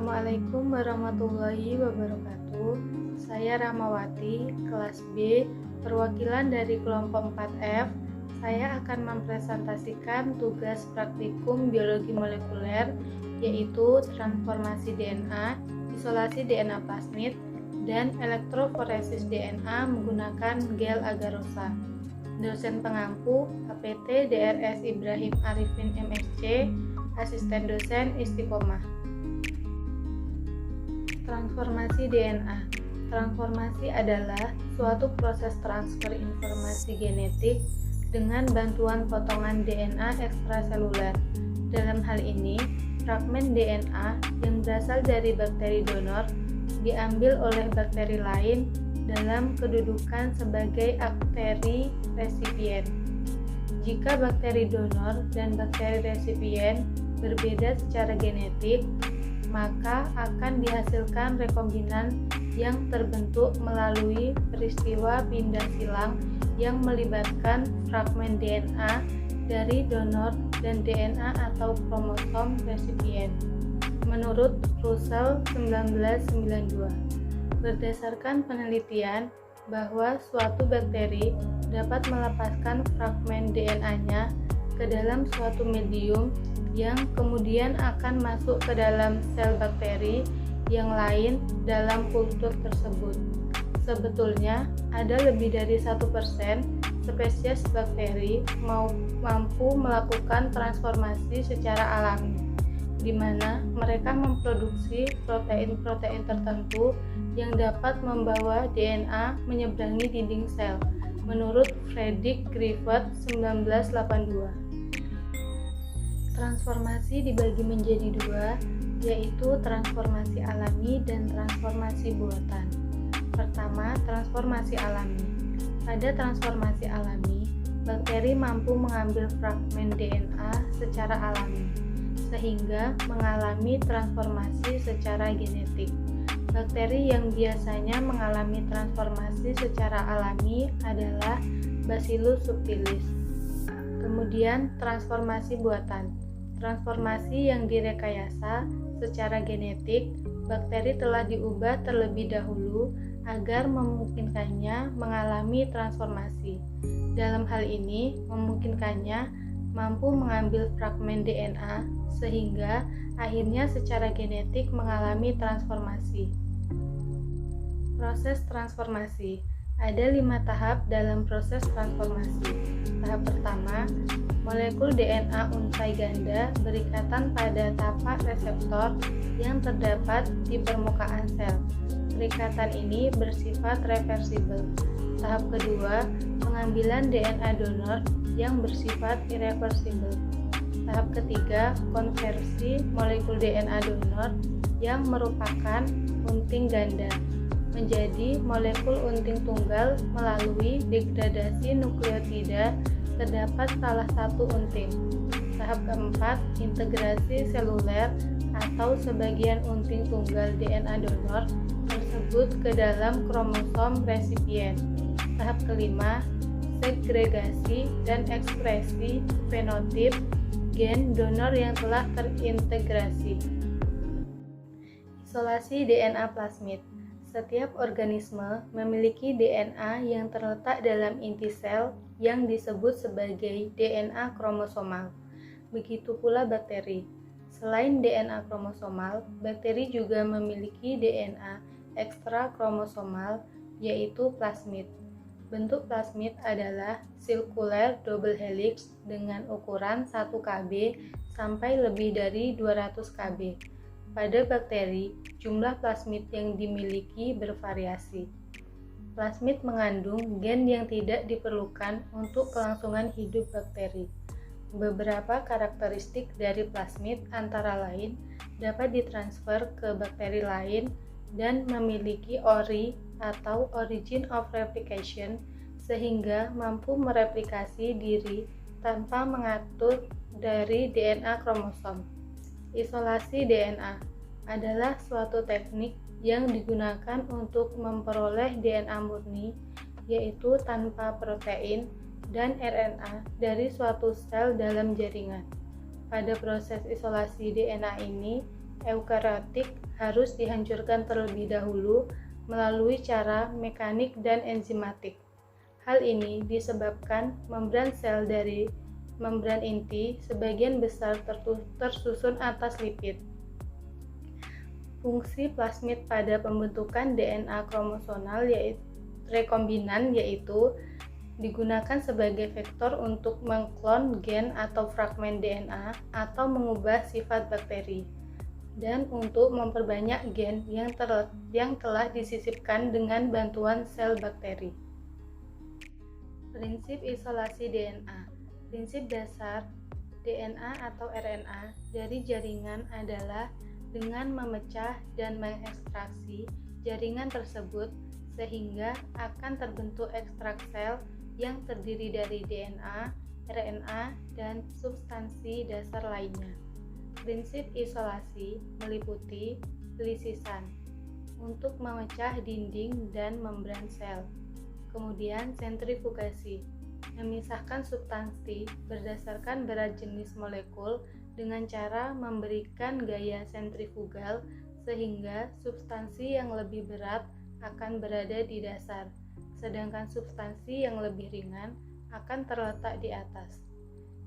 Assalamualaikum warahmatullahi wabarakatuh. Saya Rahmawati, kelas B, perwakilan dari kelompok 4F. Saya akan mempresentasikan tugas praktikum biologi molekuler, yaitu transformasi DNA, isolasi DNA plasmid, dan elektroforesis DNA menggunakan gel agarosa. Dosen pengampu APT DRS Ibrahim Arifin MSc, asisten dosen Istiqomah. Transformasi DNA. Transformasi adalah suatu proses transfer informasi genetik dengan bantuan potongan DNA ekstraseluler. Dalam hal ini, fragmen DNA yang berasal dari bakteri donor diambil oleh bakteri lain dalam kedudukan sebagai bakteri resipien. Jika bakteri donor dan bakteri resipien berbeda secara genetik, maka akan dihasilkan rekombinan yang terbentuk melalui peristiwa pindah silang yang melibatkan fragmen DNA dari donor dan DNA atau kromosom resipien. Menurut Russell 1992, berdasarkan penelitian bahwa suatu bakteri dapat melepaskan fragmen DNA-nya ke dalam suatu medium yang kemudian akan masuk ke dalam sel bakteri yang lain dalam kultur tersebut. Sebetulnya ada lebih dari 1% spesies bakteri mampu melakukan transformasi secara alami, di mana mereka memproduksi protein-protein tertentu yang dapat membawa DNA menyeberangi dinding sel, menurut Frederick Griffith 1982. Transformasi dibagi menjadi dua, yaitu transformasi alami dan transformasi buatan. Pertama, transformasi alami. Pada transformasi alami, bakteri mampu mengambil fragmen DNA secara alami, sehingga mengalami transformasi secara genetik. Bakteri yang biasanya mengalami transformasi secara alami adalah Bacillus subtilis. Kemudian, transformasi buatan. Transformasi yang direkayasa secara genetik, bakteri telah diubah terlebih dahulu agar memungkinkannya mengalami transformasi. Dalam hal ini, memungkinkannya mampu mengambil fragmen DNA sehingga akhirnya secara genetik mengalami transformasi. Proses transformasi. Ada 5 tahap dalam proses transformasi. Tahap pertama, molekul DNA unsai ganda berikatan pada tapak reseptor yang terdapat di permukaan sel. Perikatan ini bersifat reversibel. Tahap kedua, pengambilan DNA donor yang bersifat irreversibel. Tahap ketiga, konversi molekul DNA donor yang merupakan unting ganda menjadi molekul unting tunggal melalui degradasi nukleotida terdapat salah satu unting. Tahap keempat, integrasi seluler atau sebagian unting tunggal DNA donor tersebut ke dalam kromosom resipien. Tahap kelima, segregasi dan ekspresi fenotip gen donor yang telah terintegrasi. Isolasi DNA plasmid. Setiap organisme memiliki DNA yang terletak dalam inti sel yang disebut sebagai DNA kromosomal. Begitu pula bakteri. Selain DNA kromosomal, bakteri juga memiliki DNA ekstra kromosomal, yaitu plasmid. Bentuk plasmid adalah sirkuler double helix dengan ukuran 1 kb sampai lebih dari 200 kb. Pada bakteri, jumlah plasmid yang dimiliki bervariasi. Plasmid mengandung gen yang tidak diperlukan untuk kelangsungan hidup bakteri. Beberapa karakteristik dari plasmid antara lain dapat ditransfer ke bakteri lain dan memiliki ORI atau origin of replication, sehingga mampu mereplikasi diri tanpa mengatur dari DNA kromosom. Isolasi DNA adalah suatu teknik yang digunakan untuk memperoleh DNA murni, yaitu tanpa protein dan RNA dari suatu sel dalam jaringan. Pada proses isolasi DNA ini, eukariotik harus dihancurkan terlebih dahulu melalui cara mekanik dan enzimatik. Hal ini disebabkan membran sel dari membran inti sebagian besar tersusun atas lipid. Fungsi plasmid pada pembentukan DNA kromosomal yaitu rekombinan yaitu digunakan sebagai vektor untuk mengklon gen atau fragmen DNA atau mengubah sifat bakteri, dan untuk memperbanyak gen yang telah disisipkan dengan bantuan sel bakteri. Prinsip isolasi DNA. Prinsip dasar DNA atau RNA dari jaringan adalah dengan memecah dan mengekstraksi jaringan tersebut sehingga akan terbentuk ekstrak sel yang terdiri dari DNA, RNA, dan substansi dasar lainnya. Prinsip isolasi meliputi pelisisan untuk memecah dinding dan membran sel. Kemudian sentrifugasi, memisahkan substansi berdasarkan berat jenis molekul dengan cara memberikan gaya sentrifugal sehingga substansi yang lebih berat akan berada di dasar, sedangkan substansi yang lebih ringan akan terletak di atas.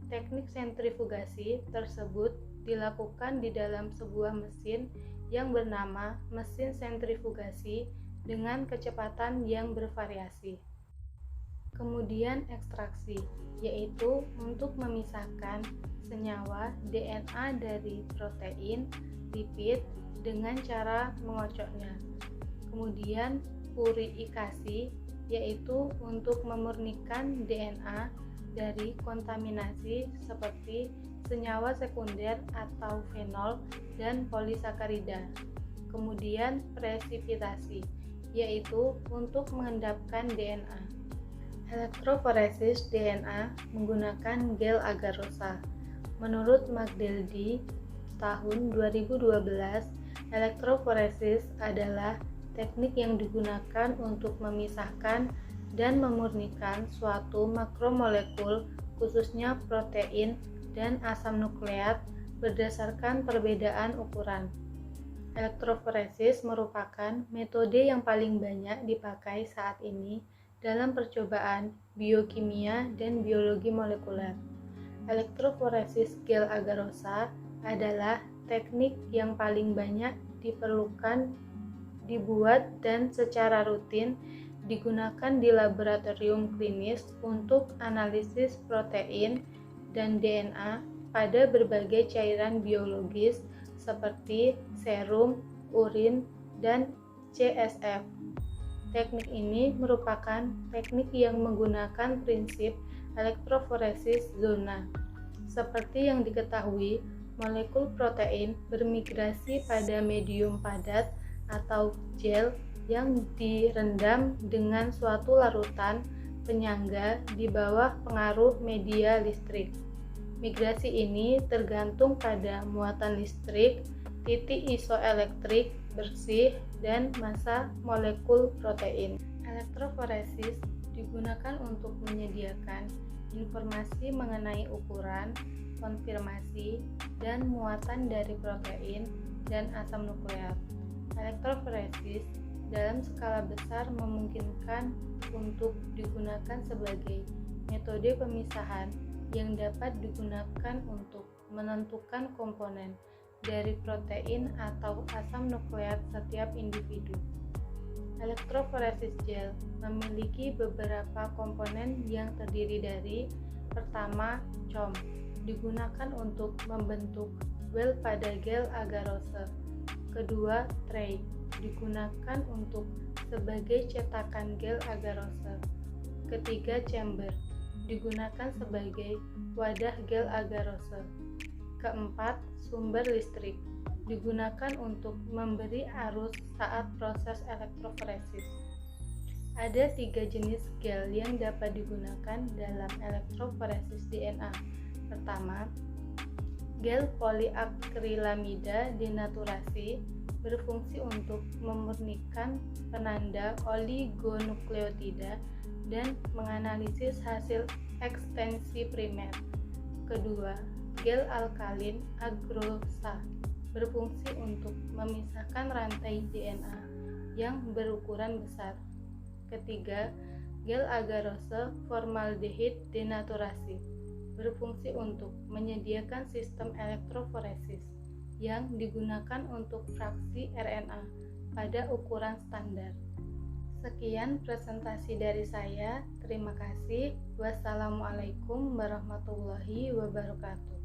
Teknik sentrifugasi tersebut dilakukan di dalam sebuah mesin yang bernama mesin sentrifugasi dengan kecepatan yang bervariasi. Kemudian ekstraksi, yaitu untuk memisahkan senyawa DNA dari protein, lipid dengan cara mengocoknya. Kemudian purifikasi, yaitu untuk memurnikan DNA dari kontaminasi seperti senyawa sekunder atau fenol dan polisakarida. Kemudian presipitasi, yaitu untuk mengendapkan DNA. Elektroforesis DNA menggunakan gel agarosa. Menurut McDeldy tahun 2012, elektroforesis adalah teknik yang digunakan untuk memisahkan dan memurnikan suatu makromolekul, khususnya protein dan asam nukleat, berdasarkan perbedaan ukuran. Elektroforesis merupakan metode yang paling banyak dipakai saat ini dalam percobaan biokimia dan biologi molekuler. Elektroforesis gel agarosa adalah teknik yang paling banyak dibuat dan secara rutin digunakan di laboratorium klinis untuk analisis protein dan DNA pada berbagai cairan biologis seperti serum, urin, dan CSF. Teknik ini merupakan teknik yang menggunakan prinsip elektroforesis zona. Seperti yang diketahui, molekul protein bermigrasi pada medium padat atau gel yang direndam dengan suatu larutan penyangga di bawah pengaruh media listrik. Migrasi ini tergantung pada muatan listrik, titik isoelektrik bersih, dan massa molekul protein. Elektroforesis digunakan untuk menyediakan informasi mengenai ukuran, konfirmasi, dan muatan dari protein dan asam nukleat. Elektroforesis dalam skala besar memungkinkan untuk digunakan sebagai metode pemisahan yang dapat digunakan untuk menentukan komponen dari protein atau asam nukleat setiap individu. Elektroforesis gel memiliki beberapa komponen yang terdiri dari: pertama, COM, digunakan untuk membentuk well pada gel agarose. Kedua, tray, digunakan untuk sebagai cetakan gel agarose. Ketiga, chamber, digunakan sebagai wadah gel agarose. Keempat, sumber listrik, digunakan untuk memberi arus saat proses elektroforesis. Ada 3 jenis gel yang dapat digunakan dalam elektroforesis DNA. Pertama, gel poliakrilamida denaturasi berfungsi untuk memurnikan penanda oligonukleotida dan menganalisis hasil ekstensi primer. Kedua, gel alkalin agrosa berfungsi untuk memisahkan rantai DNA yang berukuran besar. Ketiga, gel agarose formaldehid denaturasi berfungsi untuk menyediakan sistem elektroforesis yang digunakan untuk fraksi RNA pada ukuran standar. Sekian presentasi dari saya. Terima kasih. Wassalamualaikum warahmatullahi wabarakatuh.